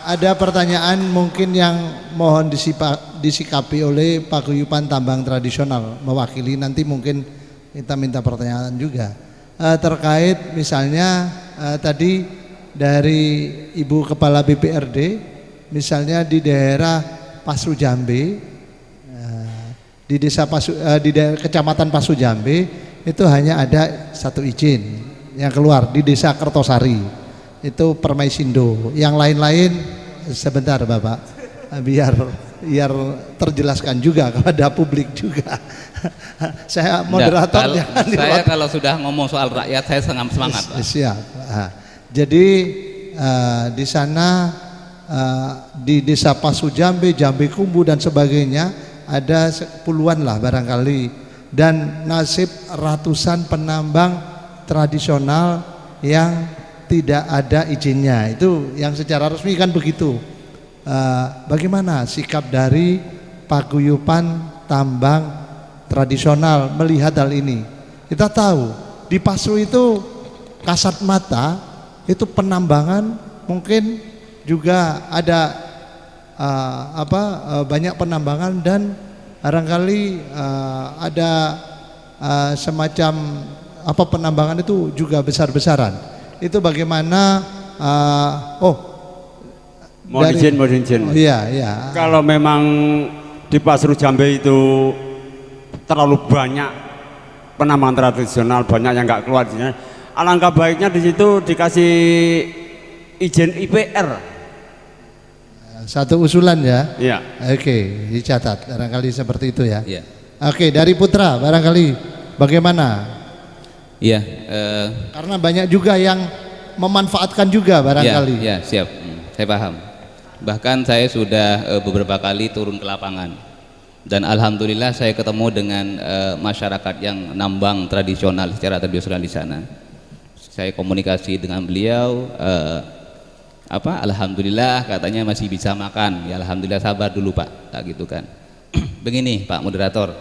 ada pertanyaan mungkin yang mohon disikapi oleh paguyuban tambang tradisional mewakili, nanti mungkin kita minta pertanyaan juga terkait misalnya tadi dari Ibu Kepala BPRD, misalnya di daerah Pasu Jambe, di desa di daerah Kecamatan Pasu Jambe itu hanya ada satu izin yang keluar di desa Kertosari, itu Permaisindo. Yang lain-lain sebentar Bapak, biar terjelaskan juga kepada publik juga. Saya moderatornya. Saya kalau sudah ngomong soal rakyat saya sangat semangat. Siap. Jadi di sana di desa Pasu Jambe, Jambe Kumbu dan sebagainya ada puluhan lah barangkali, dan nasib ratusan penambang tradisional yang tidak ada izinnya, itu yang secara resmi kan begitu. Bagaimana sikap dari paguyuban tambang tradisional melihat hal ini? Kita tahu di Pasu itu kasat mata itu penambangan mungkin juga ada banyak penambangan, dan barangkali ada semacam penambangan itu juga besar-besaran. Itu bagaimana? Mohon izin. Oh, iya. Kalau memang di Pasu Jambe itu terlalu banyak penambangan tradisional, banyak yang nggak keluar izinnya, alangkah baiknya di situ dikasih izin IPR. Satu usulan ya. Iya. Oke, dicatat barangkali seperti itu ya. Iya. Oke, dari Putra barangkali bagaimana? Iya. Karena banyak juga yang memanfaatkan juga barangkali. Iya, siap. Saya paham. Bahkan saya sudah beberapa kali turun ke lapangan, dan alhamdulillah saya ketemu dengan masyarakat yang nambang tradisional, secara tradisional di sana. Saya komunikasi dengan beliau, alhamdulillah katanya masih bisa makan. Ya alhamdulillah, sabar dulu Pak, tak gitu kan. Begini Pak Moderator,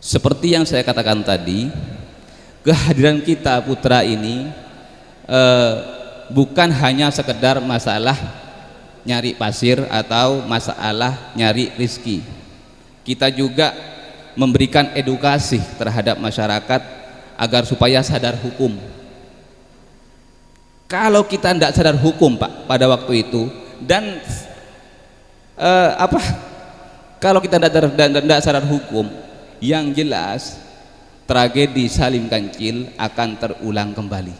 seperti yang saya katakan tadi, kehadiran kita Putra ini bukan hanya sekedar masalah nyari pasir atau masalah nyari rizki. Kita juga memberikan edukasi terhadap masyarakat agar supaya sadar hukum. Kalau kita tidak sadar hukum Pak pada waktu itu, dan kalau kita tidak sadar hukum, yang jelas tragedi Salim Kancil akan terulang kembali.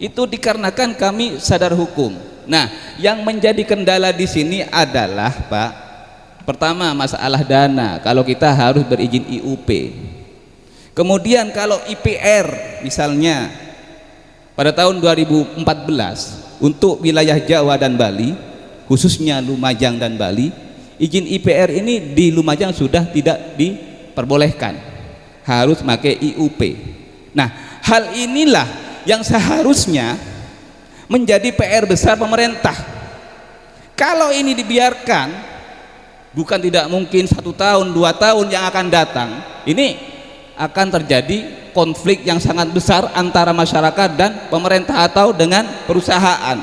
Itu dikarenakan kami sadar hukum. Nah, yang menjadi kendala di sini adalah Pak, pertama masalah dana. Kalau kita harus berizin IUP. Kemudian kalau IPR misalnya pada tahun 2014 untuk wilayah Jawa dan Bali, khususnya Lumajang dan Bali, izin IPR ini di Lumajang sudah tidak diperbolehkan, harus pakai IUP. Nah, hal inilah yang seharusnya menjadi PR besar pemerintah. Kalau ini dibiarkan, bukan tidak mungkin 1 tahun 2 tahun yang akan datang ini akan terjadi konflik yang sangat besar antara masyarakat dan pemerintah atau dengan perusahaan.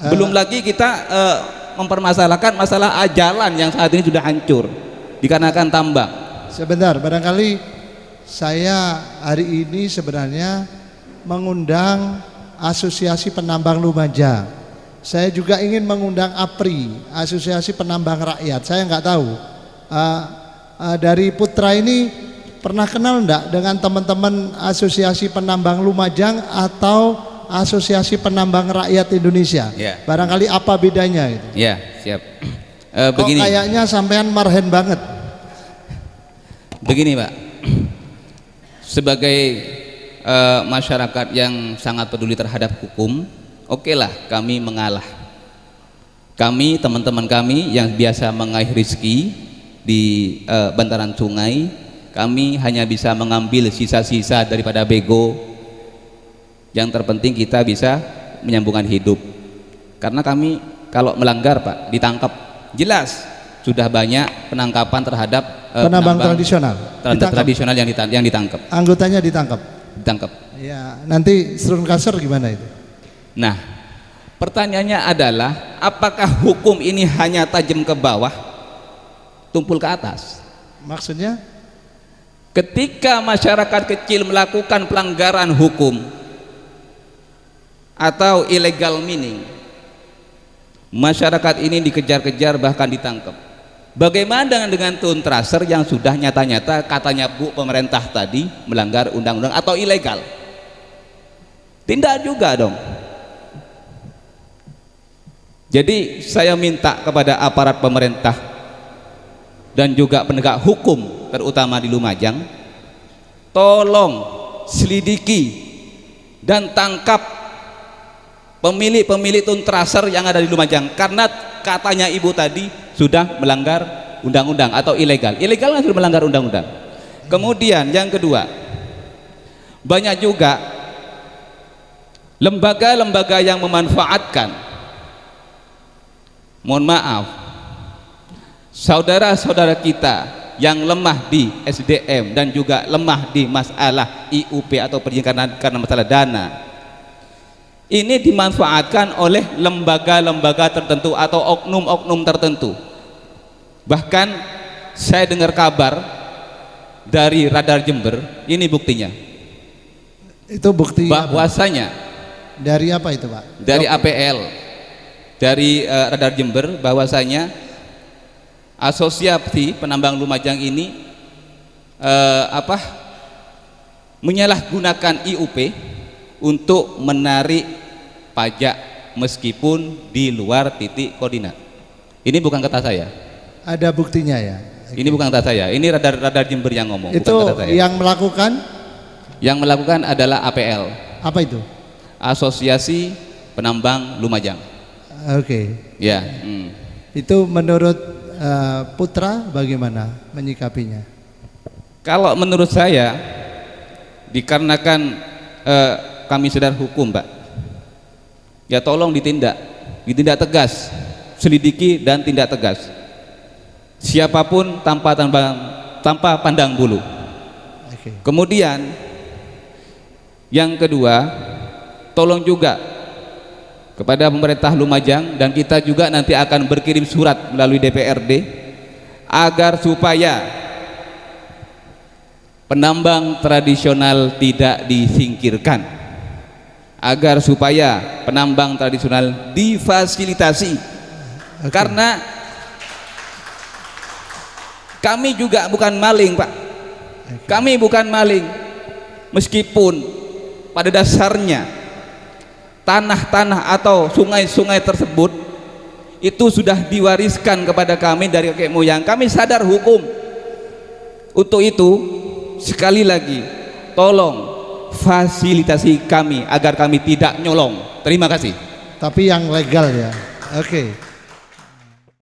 Belum lagi kita mempermasalahkan masalah jalan yang saat ini sudah hancur dikarenakan tambang. Sebentar, barangkali saya hari ini sebenarnya mengundang Asosiasi Penambang Lumajang. Saya juga ingin mengundang APRI, Asosiasi Penambang Rakyat. Saya nggak tahu dari Putra ini pernah kenal enggak dengan teman-teman Asosiasi Penambang Lumajang atau Asosiasi Penambang Rakyat Indonesia? Ya. Barangkali apa bedanya gitu? Ya, siap. Begini. Kok kayaknya sampean marhen banget. Begini Pak, sebagai masyarakat yang sangat peduli terhadap hukum, okelah kami mengalah. Kami, teman-teman kami yang biasa mengaih rizki di bantaran sungai, kami hanya bisa mengambil sisa-sisa daripada bego. Yang terpenting kita bisa menyambungkan hidup. Karena kami kalau melanggar Pak ditangkap, jelas sudah banyak penangkapan terhadap penambang tradisional yang ditangkap. Anggotanya ditangkap. Ditangkap. Ya, nanti serun kasar gimana itu? Nah, Pertanyaannya adalah, apakah hukum ini hanya tajam ke bawah, tumpul ke atas? Maksudnya? Ketika masyarakat kecil melakukan pelanggaran hukum atau illegal mining, masyarakat ini dikejar-kejar bahkan ditangkap. Bagaimana dengan tune tracer yang sudah nyata-nyata katanya Bu pemerintah tadi melanggar undang-undang atau ilegal? Tindak juga dong. Jadi saya minta kepada aparat pemerintah dan juga penegak hukum terutama di Lumajang, tolong selidiki dan tangkap pemilik tune tracer yang ada di Lumajang, karena katanya ibu tadi sudah melanggar undang-undang atau ilegal. Ilegal kan sudah melanggar undang-undang. Kemudian yang kedua, banyak juga lembaga-lembaga yang memanfaatkan, mohon maaf, saudara-saudara kita yang lemah di SDM dan juga lemah di masalah IUP atau perizinan karena masalah dana, ini dimanfaatkan oleh lembaga-lembaga tertentu atau oknum-oknum tertentu. Bahkan saya dengar kabar dari Radar Jember, ini buktinya. Itu bukti bahwasanya dari apa itu, Pak? Dari APL, dari Radar Jember, bahwasanya asosiasi penambang Lumajang ini menyalahgunakan IUP untuk menarik pajak meskipun di luar titik koordinat. Ini bukan kata saya. Ada buktinya ya? Ini bukan kata saya. Ini Radar Jember yang ngomong. Itu bukan kata saya. yang melakukan? Yang melakukan adalah APL. Apa itu? Asosiasi Penambang Lumajang. Oke. Ya. Itu menurut Putra bagaimana menyikapinya? Kalau menurut saya, dikarenakan kami sadar hukum, Pak, ya tolong ditindak tegas, selidiki dan tindak tegas. Siapapun tanpa pandang bulu. Okay. Kemudian yang kedua, tolong juga kepada pemerintah Lumajang, dan kita juga nanti akan berkirim surat melalui DPRD agar supaya penambang tradisional tidak disingkirkan, agar supaya penambang tradisional difasilitasi. Okay. Karena kami juga bukan maling, Pak. Okay. Kami bukan maling, meskipun pada dasarnya tanah-tanah atau sungai-sungai tersebut itu sudah diwariskan kepada kami dari kakek moyang. Kami sadar hukum. Untuk itu sekali lagi tolong fasilitasi kami agar kami tidak nyolong. Terima kasih. Tapi yang legal ya. Oke.